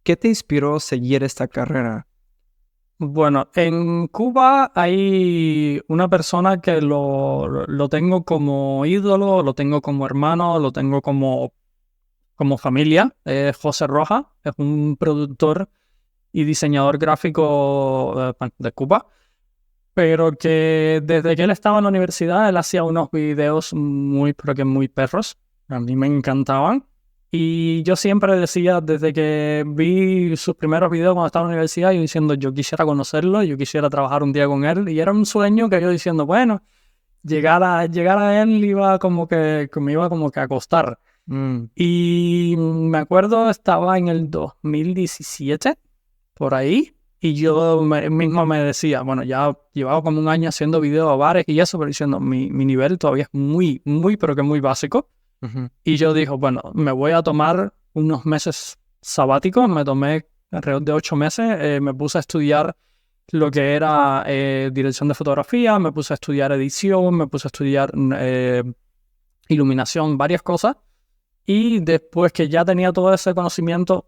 ¿Qué te inspiró a seguir esta carrera? Bueno, en Cuba hay una persona que lo tengo como ídolo, lo tengo como hermano, lo tengo como familia. Es José Rojas, es un productor y diseñador gráfico de Cuba, pero que desde que él estaba en la universidad, él hacía unos videos muy, pero que muy perros. A mí me encantaban. Y yo siempre decía, desde que vi sus primeros videos cuando estaba en la universidad, yo diciendo, yo quisiera conocerlo, yo quisiera trabajar un día con él. Y era un sueño que yo diciendo, bueno, llegar a él iba que me iba como que a costar. Mm, Y me acuerdo, estaba en el 2017 por ahí, y yo mismo me decía, bueno, ya llevaba como un año haciendo videos a bares y eso, pero diciendo, mi nivel todavía es muy, muy, pero que muy básico. ujú. Y yo dije, bueno, me voy a tomar unos meses sabáticos, me tomé alrededor de 8 meses, me puse a estudiar lo que era dirección de fotografía, me puse a estudiar edición, me puse a estudiar iluminación, varias cosas. Y después que ya tenía todo ese conocimiento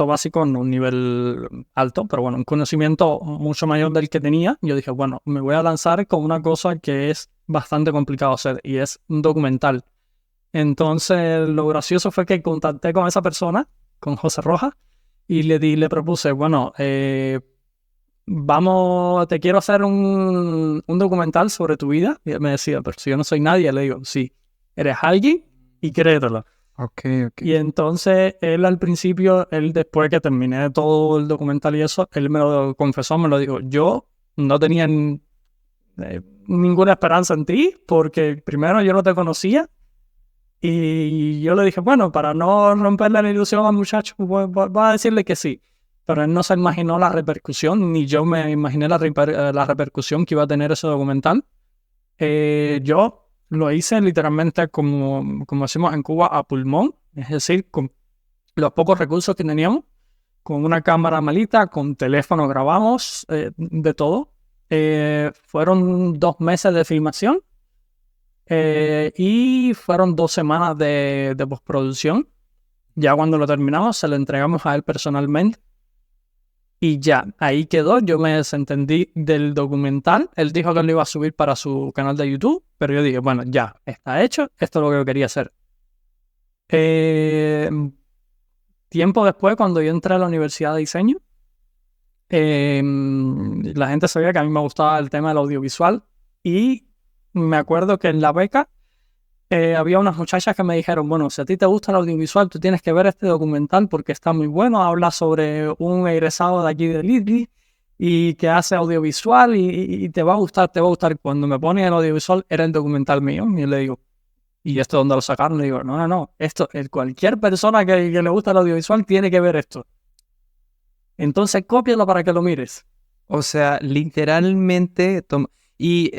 básico, no un nivel alto, pero bueno, un conocimiento mucho mayor del que tenía, yo dije, bueno, me voy a lanzar con una cosa que es bastante complicado hacer y es un documental. Entonces, lo gracioso fue que contacté con esa persona, con José Rojas, y le propuse, bueno, te quiero hacer un documental sobre tu vida. Y él me decía, pero si yo no soy nadie, le digo, sí, eres alguien y créetelo. Ok, ok. Y entonces él al principio, él después que terminé todo el documental y eso, él me lo confesó, me lo dijo, yo no tenía ninguna esperanza en ti porque primero yo no te conocía y yo le dije, bueno, para no romperle la ilusión al muchacho, voy a decirle que sí. Pero él no se imaginó la repercusión, ni yo me imaginé la repercusión que iba a tener ese documental. Yo lo hice literalmente como decimos en Cuba, a pulmón, es decir, con los pocos recursos que teníamos, con una cámara malita, con teléfono grabamos, de todo. Fueron 2 meses de filmación y fueron 2 semanas de postproducción. Ya cuando lo terminamos, se lo entregamos a él personalmente. Y ya, ahí quedó. Yo me desentendí del documental. Él dijo que lo iba a subir para su canal de YouTube, pero yo dije, bueno, ya, está hecho. Esto es lo que yo quería hacer. Eh, Tiempo después, cuando yo entré a la Universidad de Diseño, la gente sabía que a mí me gustaba el tema del audiovisual y me acuerdo que en la beca había unas muchachas que me dijeron, bueno, si a ti te gusta el audiovisual, tú tienes que ver este documental porque está muy bueno, habla sobre un egresado de aquí de Lidl y que hace audiovisual y te va a gustar, te va a gustar. Cuando me pone el audiovisual, era el documental mío y yo le digo, ¿y esto dónde lo sacaron? Le digo, no, no, no, esto, cualquier persona que le gusta el audiovisual tiene que ver esto. Entonces cópialo para que lo mires. O sea, literalmente y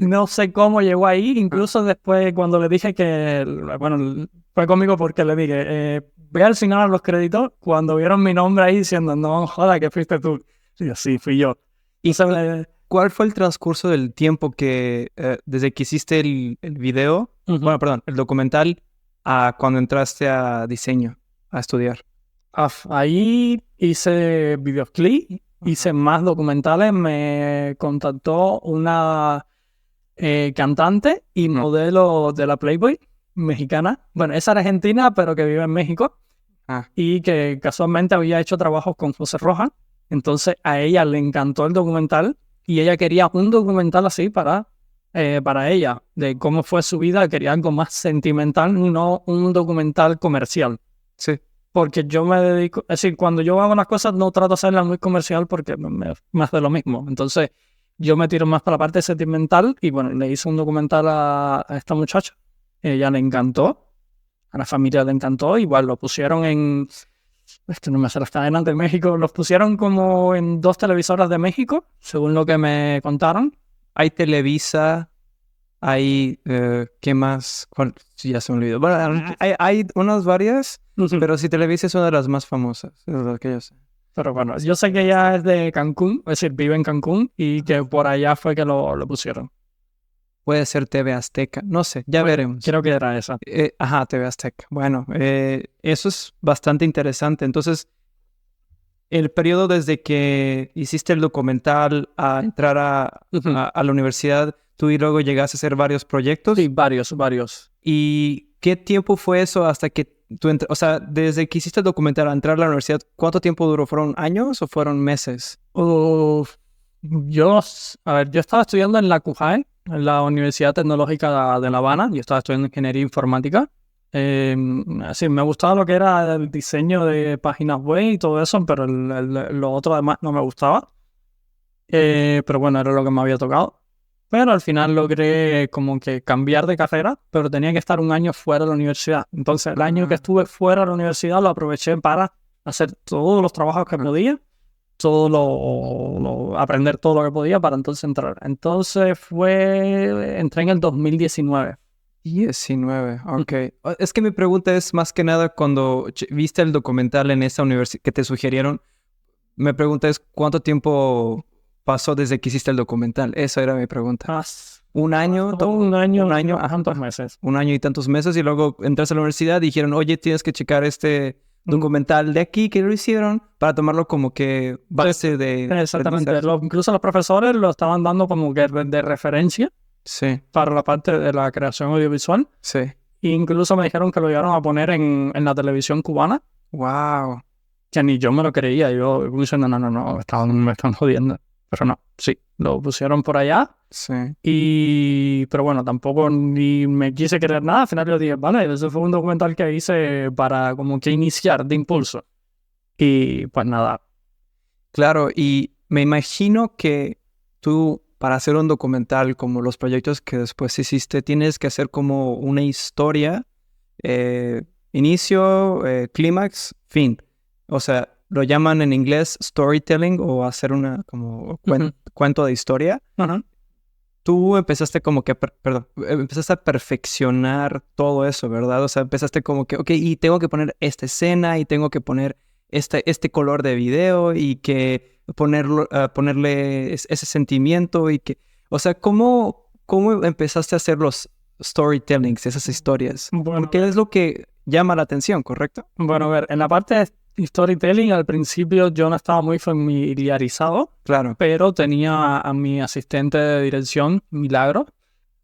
No sé cómo llegó ahí, incluso después cuando le dije que, bueno, fue conmigo porque le dije, ve al final a los créditos, cuando vieron mi nombre ahí diciendo, no, joda, que fuiste tú. Y yo, sí, fui yo. ¿y cuál fue el transcurso del tiempo que desde que hiciste el video, bueno, perdón, el documental, a cuando entraste a diseño, a estudiar? Ahí hice videoclip, hice más documentales, me contactó una cantante y modelo de la Playboy mexicana. Bueno, es argentina, pero que vive en México Ah, y que casualmente había hecho trabajos con José Rojas. Entonces a ella le encantó el documental y ella quería un documental así para ella, de cómo fue su vida. Quería algo más sentimental, no un documental comercial. sí. Porque yo me dedico, es decir, cuando yo hago las cosas no trato de hacerlas muy comercial porque me hace lo mismo. Entonces yo me tiro más para la parte sentimental y bueno, le hice un documental a esta muchacha. Ella le encantó, a la familia le encantó. Igual lo pusieron esto no me hace las cadenas de México, los pusieron como en 2 televisoras de México, según lo que me contaron. Hay Televisa, hay, ¿qué más? Sí, ya se me olvidó. Bueno, hay unas varias, pero sí Televisa es una de las más famosas, es lo que yo sé. Pero bueno, yo sé que ella es de Cancún, es decir, vive en Cancún y que por allá fue que lo pusieron. Puede ser TV Azteca, no sé, ya veremos. Creo que era esa. Ajá, TV Azteca. Bueno, eso es bastante interesante. Entonces, el periodo desde que hiciste el documental a entrar a la universidad, tú y luego llegaste a hacer varios proyectos. Sí, varios. ¿Y qué tiempo fue eso hasta que tú o sea, desde que hiciste el documental a entrar a la universidad, ¿cuánto tiempo duró? ¿Fueron años o fueron meses? Yo estaba estudiando en la CUJAE, en la Universidad Tecnológica de La Habana. Yo estaba estudiando ingeniería informática. Sí, me gustaba lo que era el diseño de páginas web y todo eso, pero lo otro además no me gustaba. Pero bueno, era lo que me había tocado. Pero al final logré como que cambiar de carrera, pero tenía que estar un año fuera de la universidad. Entonces el año que estuve fuera de la universidad lo aproveché para hacer todos los trabajos que podía, aprender todo lo que podía para entonces entrar. Entonces entré en el 2019. 19, ok. Es que mi pregunta es más que nada cuando viste el documental en esa universidad que te sugirieron, mi pregunta es ¿cuánto tiempo pasó desde que hiciste el documental? Esa era mi pregunta. ¿Un año? Un año, tantos meses. Un año y tantos meses y luego entraste a la universidad y dijeron, oye, tienes que checar este documental de aquí que lo hicieron para tomarlo como que base de... Exactamente. Incluso los profesores lo estaban dando como que de referencia. Sí. Para la parte de la creación audiovisual. Sí. E incluso me dijeron que lo iban a poner en la televisión cubana. Wow. Que ni yo me lo creía. Yo diciendo, no, me están jodiendo. Pero no, sí, lo pusieron por allá. Sí. Pero bueno, tampoco ni me quise creer nada. Al final yo dije, vale, ese fue un documental que hice para como que iniciar de impulso. Y pues nada. Claro, y me imagino que tú, para hacer un documental como los proyectos que después hiciste, tienes que hacer como una historia, inicio, clímax, fin. O sea, lo llaman en inglés storytelling o hacer una como cuento de historia. Tú empezaste como que, empezaste a perfeccionar todo eso, ¿verdad? O sea, empezaste como que, ok, y tengo que poner esta escena y tengo que poner este color de video y que ponerle ese sentimiento y que... O sea, ¿cómo empezaste a hacer los storytellings, esas historias? Bueno, ¿Qué es lo que llama la atención, correcto? Bueno, a ver, en la parte de storytelling al principio yo no estaba muy familiarizado. Claro. Pero tenía a mi asistente de dirección, Milagro.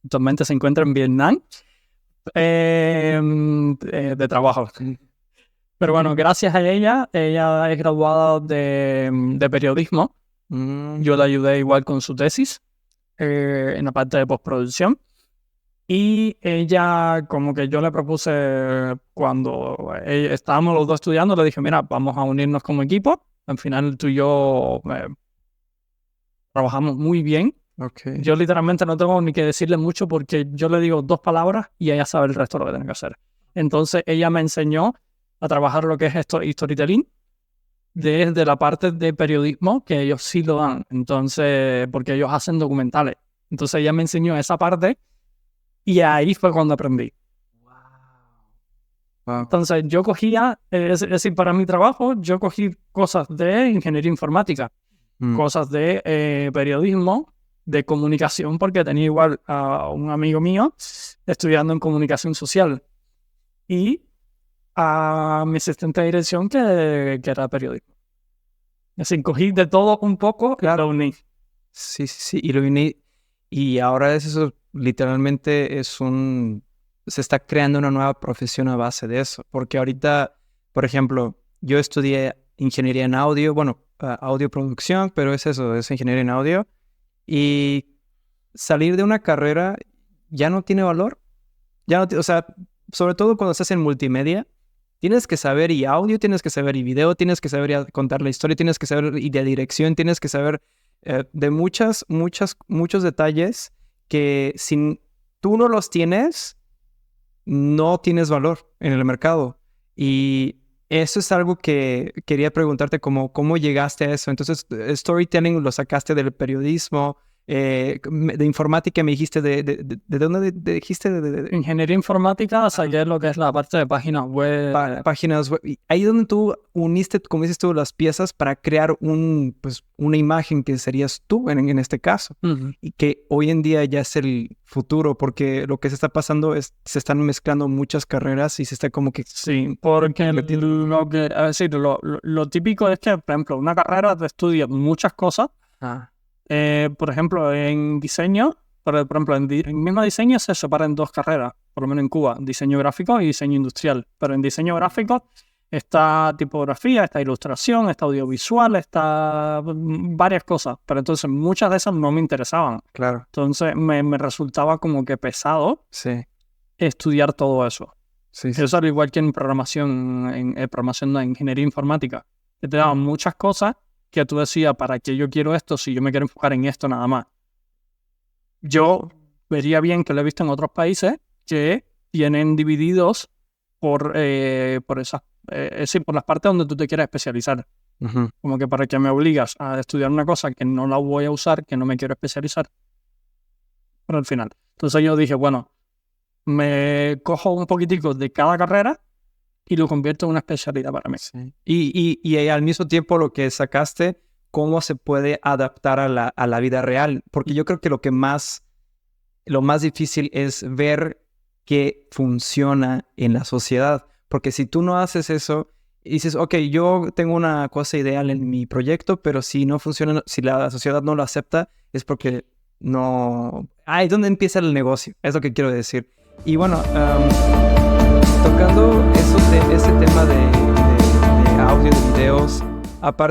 Actualmente se encuentra en Vietnam. De trabajo. Pero bueno, gracias a ella es graduada de periodismo. Yo la ayudé igual con su tesis en la parte de postproducción. Y ella, como que yo le propuse cuando estábamos los dos estudiando, le dije, mira, vamos a unirnos como equipo. Al final tú y yo trabajamos muy bien. Okay. Yo literalmente no tengo ni que decirle mucho porque yo le digo 2 palabras y ella sabe el resto de lo que tiene que hacer. Entonces ella me enseñó a trabajar lo que es esto storytelling desde la parte de periodismo, que ellos sí lo dan. Entonces, porque ellos hacen documentales. Entonces ella me enseñó esa parte y ahí fue cuando aprendí. Wow. Entonces yo cogía, es decir, para mi trabajo, yo cogí cosas de ingeniería informática, cosas de periodismo, de comunicación, porque tenía igual a un amigo mío estudiando en comunicación social y a mi asistente de dirección que era periodismo. Así, cogí de todo un poco y lo uní. Sí, y lo uní. Y ahora eso literalmente se está creando una nueva profesión a base de eso. Porque ahorita, por ejemplo, yo estudié ingeniería en audio, bueno, audioproducción, pero es eso, es ingeniería en audio. Y salir de una carrera ya no tiene valor. O sea, sobre todo cuando estás en multimedia, tienes que saber y audio, tienes que saber y video, tienes que saber y contar la historia, tienes que saber y de dirección, tienes que saber de muchos detalles que si tú no los tienes, no tienes valor en el mercado. Y eso es algo que quería preguntarte, cómo llegaste a eso. Entonces, storytelling lo sacaste del periodismo, de informática me dijiste ¿de dónde dijiste? Ingeniería informática, saqué lo que es la parte de páginas web. Páginas web. Y ahí donde tú uniste, como dices tú, las piezas para crear una imagen que serías tú en este caso. Uh-huh. Y que hoy en día ya es el futuro, porque lo que se está pasando es, se están mezclando muchas carreras y se está como que... Sí, porque lo típico es que, por ejemplo, una carrera te estudia muchas cosas. Por ejemplo, en diseño, por ejemplo, en mismo diseño se separa en dos carreras, por lo menos en Cuba, diseño gráfico y diseño industrial. Pero en diseño gráfico está tipografía, está ilustración, está audiovisual, está varias cosas. Pero entonces muchas de esas no me interesaban. Claro. Entonces me resultaba como que pesado estudiar todo eso. Sí. Eso al igual que en programación, en ingeniería informática, que te daban muchas cosas que tú decías, ¿para qué yo quiero esto si yo me quiero enfocar en esto nada más? Yo vería bien, que lo he visto en otros países, que tienen divididos por esas, por las partes donde tú te quieres especializar. Uh-huh. Como que para que me obligas a estudiar una cosa que no la voy a usar, que no me quiero especializar. Pero al final. Entonces yo dije, bueno, me cojo un poquitico de cada carrera y lo convierto en una especialidad para mí. Sí. Y al mismo tiempo lo que sacaste, cómo se puede adaptar a la vida real. Porque yo creo que lo más difícil es ver que funciona en la sociedad. Porque si tú no haces eso y dices, ok, yo tengo una cosa ideal en mi proyecto, pero si no funciona, si la sociedad no lo acepta, es porque no... Ahí es donde empieza el negocio, es lo que quiero decir. Y bueno, tocando ese tema de audio, de videos, aparte